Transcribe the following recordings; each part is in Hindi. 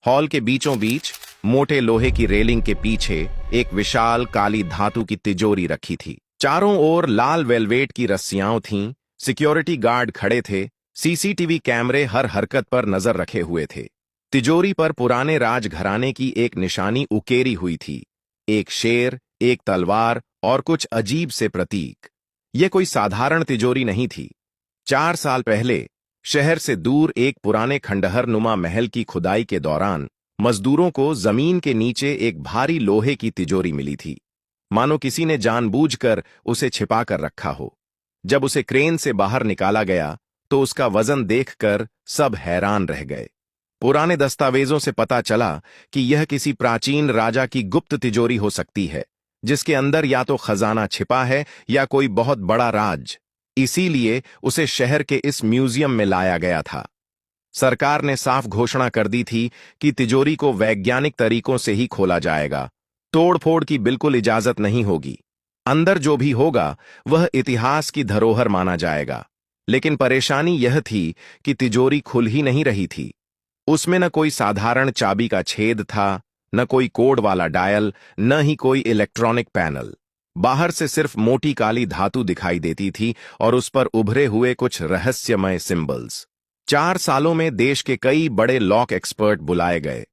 हॉल के बीचों बीच मोटे लोहे की रेलिंग के पीछे एक विशाल काली धातु की तिजोरी रखी थी। चारों ओर लाल वेलवेट की रस्सियां थीं, सिक्योरिटी गार्ड खड़े थे, सीसीटीवी कैमरे हर हरकत पर नजर रखे हुए थे। तिजोरी पर पुराने राजघराने की एक निशानी उकेरी हुई थी, एक शेर, एक तलवार और कुछ अजीब से प्रतीक। यह कोई साधारण तिजोरी नहीं थी। 4 साल पहले शहर से दूर एक पुराने खंडहर नुमा महल की खुदाई के दौरान मजदूरों को जमीन के नीचे एक भारी लोहे की तिजोरी मिली थी, मानो किसी ने जानबूझकर उसे छिपा कर रखा हो। जब उसे क्रेन से बाहर निकाला गया तो उसका वजन देखकर सब हैरान रह गए। पुराने दस्तावेजों से पता चला कि यह किसी प्राचीन राजा की गुप्त तिजोरी हो सकती है, जिसके अंदर या तो खजाना छिपा है या कोई बहुत बड़ा राज। इसीलिए उसे शहर के इस म्यूजियम में लाया गया था। सरकार ने साफ घोषणा कर दी थी कि तिजोरी को वैज्ञानिक तरीकों से ही खोला जाएगा, तोड़फोड़ की बिल्कुल इजाजत नहीं होगी। अंदर जो भी होगा वह इतिहास की धरोहर माना जाएगा। लेकिन परेशानी यह थी कि तिजोरी खुल ही नहीं रही थी। उसमें न कोई साधारण चाबी का छेद था, न कोई कोड वाला डायल, न ही कोई इलेक्ट्रॉनिक पैनल। बाहर से सिर्फ मोटी काली धातु दिखाई देती थी और उस पर उभरे हुए कुछ रहस्यमय सिंबल्स। 4 सालों में देश के कई बड़े लॉक एक्सपर्ट बुलाए गए।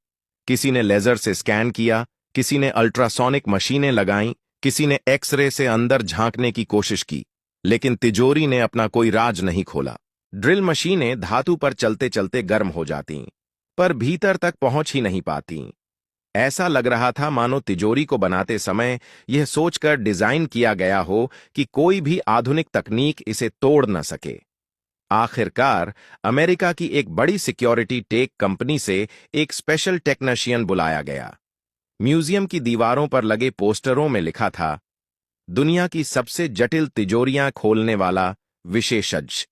किसी ने लेजर से स्कैन किया, किसी ने अल्ट्रासोनिक मशीनें लगाईं, किसी ने एक्सरे से अंदर झांकने की कोशिश की, लेकिन तिजोरी ने अपना कोई राज नहीं खोला। ड्रिल मशीनें धातु पर चलते चलते गर्म हो जातीं, पर भीतर तक पहुंच ही नहीं पातीं। ऐसा लग रहा था मानो तिजोरी को बनाते समय यह सोचकर डिजाइन किया गया हो कि कोई भी आधुनिक तकनीक इसे तोड़ न सके। आखिरकार अमेरिका की एक बड़ी सिक्योरिटी टेक कंपनी से एक स्पेशल टेक्नीशियन बुलाया गया। म्यूजियम की दीवारों पर लगे पोस्टरों में लिखा था, दुनिया की सबसे जटिल तिजोरियां खोलने वाला विशेषज्ञ।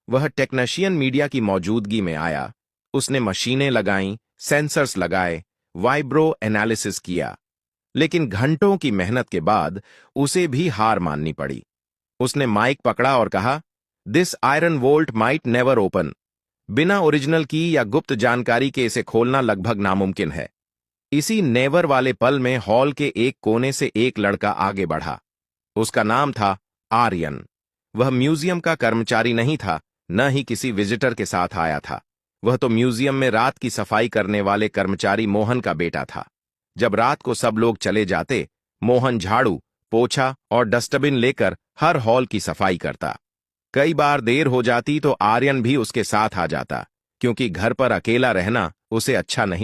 वह टेक्नीशियन मीडिया की मौजूदगी में आया। उसने मशीनें लगाईं, सेंसर्स लगाए, वाइब्रो एनालिसिस किया, लेकिन घंटों की मेहनत के बाद उसे भी हार माननी पड़ी। उसने माइक पकड़ा और कहा, this iron volt might never open. बिना ओरिजिनल की या गुप्त जानकारी के इसे खोलना लगभग नामुमकिन है। इसी नेवर वाले पल में हॉल के एक कोने से एक लड़का आगे बढ़ा। उसका नाम था आर्यन। वह म्यूजियम का कर्मचारी नहीं था, न ही किसी विजिटर के साथ आया था। वह तो म्यूजियम में रात की सफाई करने वाले कर्मचारी मोहन का बेटा था। जब रात को सब लोग चले जाते, मोहन झाड़ू, पोछा और डस्टबिन लेकर हर हॉल की सफाई करता। कई बार देर हो जाती तो आर्यन भी उसके साथ आ जाता, क्योंकि घर पर अकेला रहना उसे अच्छा नहीं